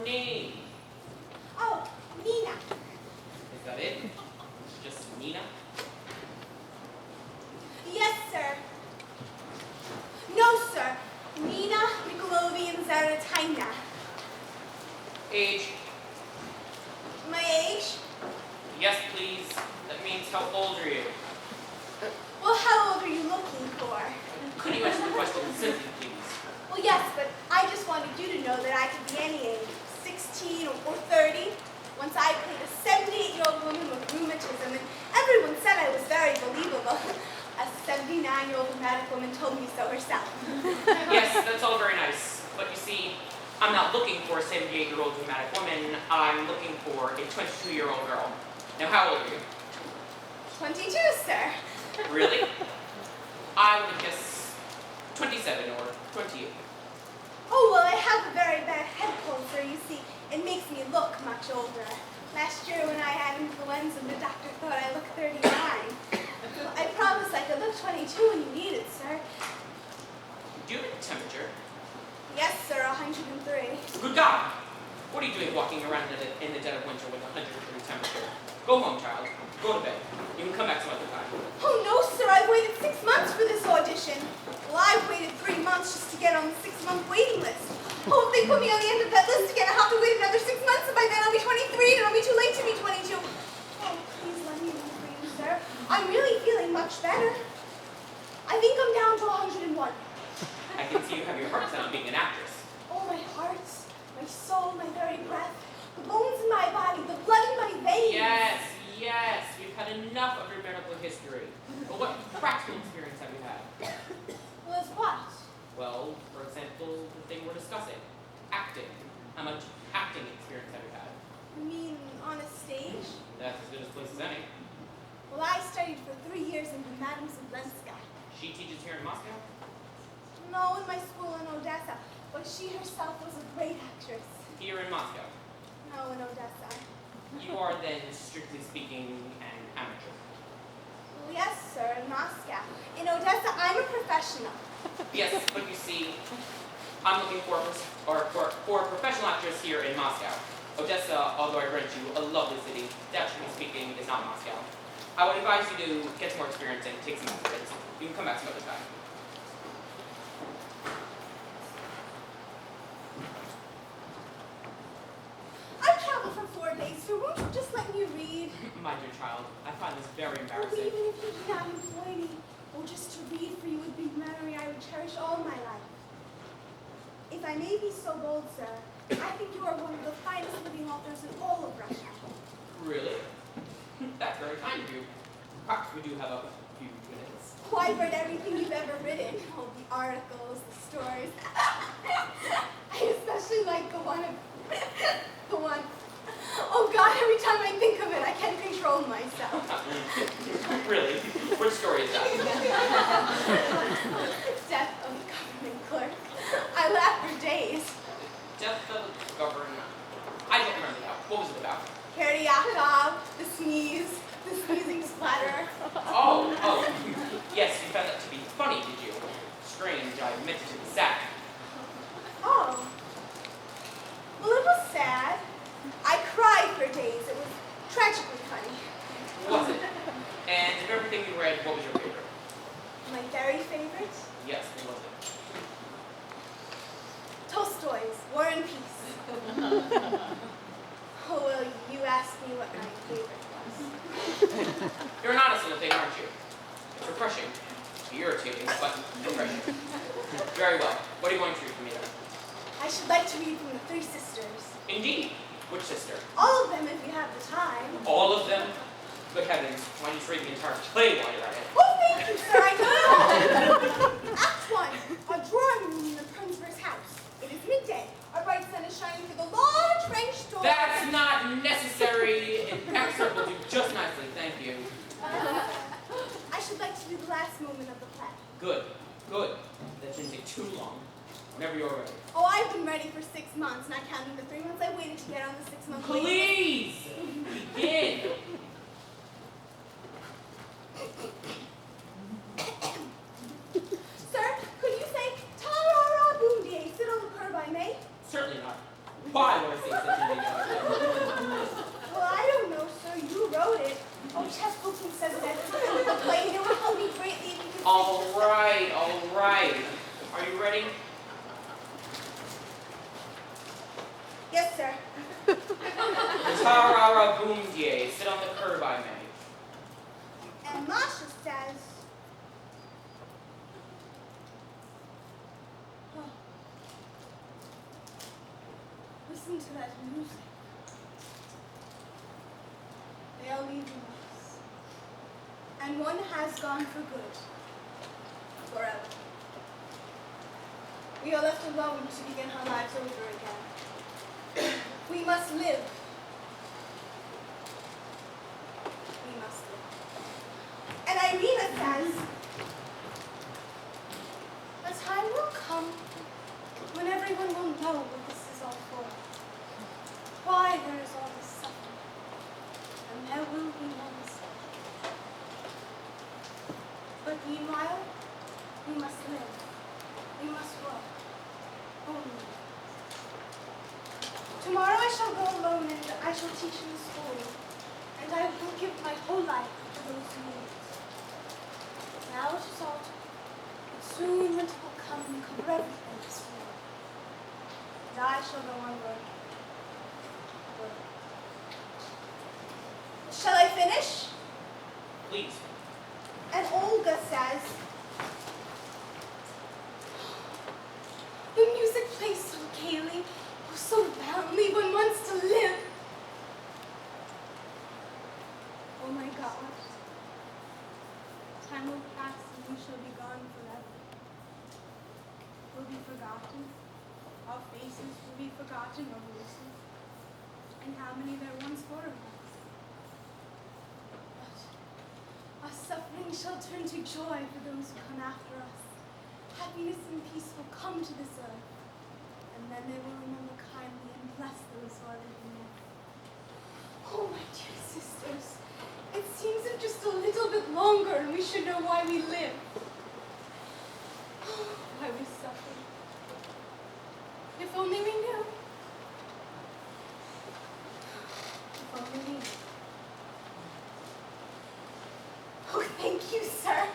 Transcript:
name? Oh, Nina. Is that it? Just Nina? Yes, sir. No, sir. Nina Nickelodeon Zaratina. Age? My age? Yes, please. That means how old are you? Well, how old are you looking for? Could you answer the question simply, please? Well, yes, but I just wanted you to know that I could be any age, 16 or 30. Once I played a 78-year-old woman with rheumatism, and everyone said I was very believable. A 79-year-old rheumatic woman told me so herself. Yes, that's all very nice. But you see, I'm not looking for a 78-year-old rheumatic woman. I'm looking for a 22-year-old girl. Now, how old are you? 22, sir. Really? I would guess 27 or 28. Oh, well, I have a very bad head cold, sir. You see, it makes me look much older. Last year when I had influenza, the doctor thought I looked 39. I promised I could look 22 when you need it, sir. Do you have a temperature? Yes, sir, 103. Good God! What are you doing walking around in the dead of winter with a 100-degree temperature? Go home, child. Go to bed. You can come back some other time. Oh, no, sir. I've waited 6 months for this audition. Well, I've waited 3 months just to get on the 6-month waiting list. Oh, if they put me on the end of that list again, I'll have to wait another 6 months, and by then I'll be 23, and it'll be too late to be 22. Oh, please let me leave for you, sir. I'm really feeling much better. I think I'm down to 101. I can see you have your heart set on being an actress. Oh, my heart, my soul, my very breath, the bones in my body, the blood in my veins. Yes, yes. We've had enough of your medical history. But what practical experience have you had? Well, it's what? Well, for example, the thing we're discussing. Acting. How much acting experience have you had? You mean on a stage? That's as good a place as any. Well, I studied for 3 years in Madame Zablenska. She teaches here in Moscow? No, in my school in Odessa, but she herself was a great actress. Here in Moscow. No, in Odessa. You are then, strictly speaking, an amateur. Well, yes, sir, in Moscow. In Odessa, I'm a professional. Yes, but you see, I'm looking for a professional actress here in Moscow. Odessa, although I grant you a lovely city, naturally speaking, is not Moscow. I would advise you to get some more experience and take some experience. You can come back some other time. I've traveled for 4 days, so won't you just let me read? My dear child, I find this very Or embarrassing. even if you did not employ me, or just to read for you would be a memory I would cherish all my life. If I may be so bold, sir, I think you are one of the finest living authors in all of Russia. Really? That's very kind of you. Perhaps we do have a few minutes. Oh, I've read everything you've ever written. Oh, the articles, the stories. I especially like the one. Oh God, every time I think of it, I can't control myself. Really? Which story is that? Death of the government clerk. I laughed for days. Death of the Governor. I don't remember that. What was it about? Kiryakov, the sneeze, the sneezing splatter. Oh. Yes, you found that to be funny, did you? Strange, I meant it to be sad. Oh. Well, it was sad. I cried for days. It was tragically funny. Was it? And of everything you read, what was your favorite? My very favorite? Yes, what was it? Tolstoy's War and Peace. Oh, well, you asked me what my favorite was. You're an honest little thing, aren't you? It's refreshing. Irritating, but refreshing. Very well. What are you going to read for me then? I should like to read from the Three Sisters. Indeed. Which sister? All of them, if you have the time. All of them? Good heavens, why don't you just read the entire play while you're at it? Oh, thank you, sir. I know. Act 1. A drawing room in the Prince's house. It is midday. A bright sun is shining through the large French door. That's not necessary. An excerpt will do just nicely, thank you. I should like to do the last moment of the play. Good. That shouldn't take too long. Whenever you're ready. Oh, I've been ready for 6 months, not counting the 3 months I waited to get on the 6-month waiting list. Please! Begin! Sir, could you say, ta-ra-ra, boom-die, sit on the curb I may? Certainly not. Why would I say Ta-ra-ra boom-die, sit on the curb I may. And Masha says, oh, listen to that music. They are leaving us. And one has gone for good. Forever. We are left alone to begin our lives over again. We must live. We must live. And Irina says, a time will come when everyone will know what this is all for. Why there is all this suffering. And there will be no mistake. But meanwhile, we must live. We must work. Only. Tomorrow I shall go alone and I shall teach in the school. And I will give my whole life to those who need it. Now it is autumn. But soon winter will come and cover everything this world. And I shall go on working. Shall I finish? Please. And Olga says, the music plays so gaily, oh, so roundly, one wants to live. Oh my God. Time will pass and we shall be gone forever. We'll be forgotten. Our faces will be forgotten, our voices. And how many there once were of us. Our suffering shall turn to joy for those who come after us. Happiness and peace will come to this earth, and then they will remember kindly and bless those who are living there. Oh, my dear sisters, it seems if just a little bit longer and we should know why we live. Oh, why we suffer. If only we knew. If only we knew. Oh, thank you, sir.